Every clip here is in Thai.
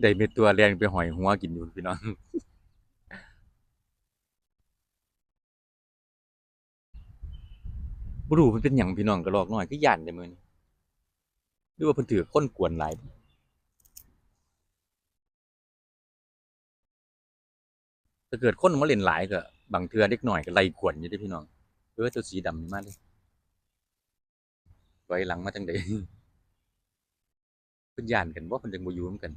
ได้เม็ดตัวแรงไปหอยหัวกินอยู่พี่น้องบ่รู้มันเป็นหยังพี่น้องกระรอกน้อยคือย้านแต่มื้อนี้หรือว่าเพิ่นถูกคนกวนหลายถ้าเกิดคนมาเล่นหลายก็บางเทื่อเด็กน้อยก็ไล่กวนอยู่เดะพี่น้องเจ้าสีดำนี่มาเด้ถอยหลังมาจั่งใดเพิ่นย้านกันบ่เพิ่นจั่งบ่อยู่นำกัน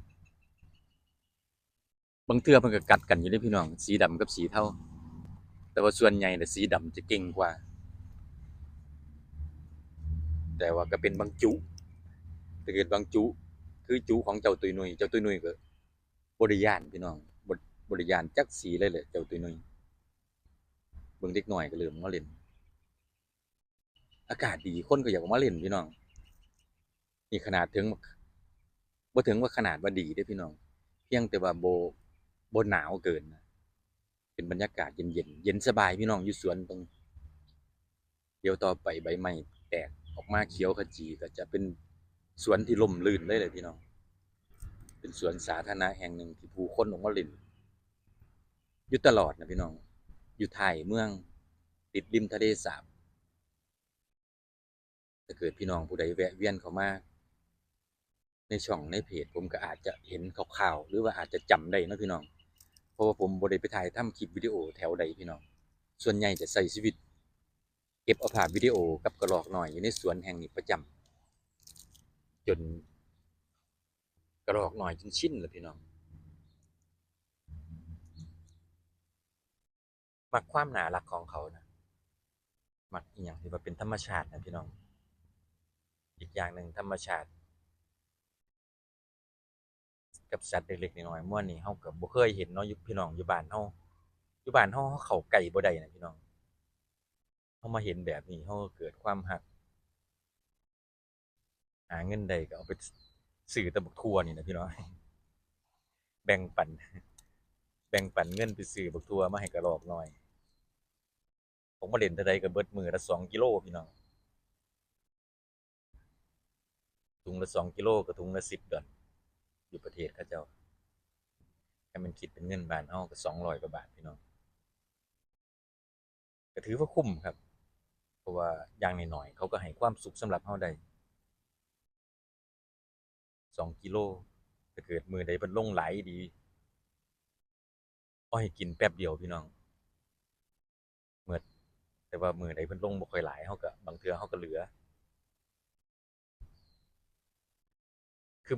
บางเทื่อเพิ่นก็กัดกันอยู่เดะพี่น้องสีดำกับสีเทาแต่ว่าส่วนใหญ่น่ะสีดำจะเก่งกว่าแต่ว่าก็เป็นบางจุถ้าเกิดบางจุคือจุของเจ้าตุ้ยนุ้ยเจ้าตุ้ยนุ้ยก็บ่ได้ย้านพี่น้องบ่บ่ได้ย้านจักสีเลยแหละเจ้าตุ้ยนุ้ยเบิ่งเด็กน้อยก็เริ่มมาเล่น อากาศดีคนก็อยากออกมาเล่นพี่น้องนี่ขนาดถึงบ่ถึงว่าขนาดว่าดีเด้อพี่น้องเพียงแต่ว่าบ่หนาวเกินนะเป็นบรรยากาศเย็นๆเย็นสบายพี่น้องอยู่สวนตรงเดี๋ยวต่อไปใบไม้แตกออกมาเขียวขจีก็จะเป็นสวนที่ร่มรื่นเลยเลยพี่น้องเป็นสวนสาธารณะแห่งหนึ่งที่ผู้คนออกมาเล่นอยู่ตลอดนะพี่น้องอยู่ท้ายเมืองติดริมทะเลสาบถ้าเกิดพี่น้องผู้ใดแวะเวียนเข้ามา ในช่องในเพจผมก็อาจจะเห็นข่าวๆหรือว่าอาจจะจำได้นะพี่น้องเพราะว่าผมบ่ได้ไปถ่ายทำคลิปวิดีโอแถวใดพี่น้องส่วนใหญ่จะใช้ชีวิตเก็บเอาภาพวิดีโอกับกระรอกน้อยอยู่ในสวนแห่งนี้ประจำจนกระรอกน้อยจนชินแล้วพี่น้องมักความน่ารักของเขานะมักอีหยังที่ว่าเป็นธรรมชาตินะพี่น้องอีกอย่างหนึ่งธรรมชาติกับสัตว์เล็กๆน้อยๆม่วนนี่เฮาก็บ่เคยเห็นเนาะอยู่พี่น้องอยู่บ้านเฮาอยู่บ้านเฮาเข้าใกล้บ่ได้นะพี่น้องเฮามาเห็นแบบนี้เฮาก็เกิดความรัก หาเงินได้ก็เอาไปซื้อแต่บักทั่วนี่นะพี่น้องแบ่งปันแบ่งปันเงินไปซื้อบักทั่วมาให้กระรอกน้อยผมมาเล่นเท่าใดก็เบิดมื้อละ2 กิโลพี่น้องถุงละ2 กิโลก็ถุงละ10 ดอลอยู่ประเทศเขาเจ้าถ้ามันคิดเป็นเงินบ้านเฮาก็200 กว่าบาทพี่น้องก็ถือว่าคุ้มครับเพราะว่าอย่างน้อยๆเขาก็ให้ความสุขสำหรับเฮาได้2 กิโลถ้าเกิดมื้อใดเพิ่นลงหลายดีเอาให้กินแป๊บเดียวพี่น้องหมดแต่ว่ามื้อใดเพิ่นลงบ่ค่อยหลายเฮาก็บางเทื่อเฮาก็เหลือ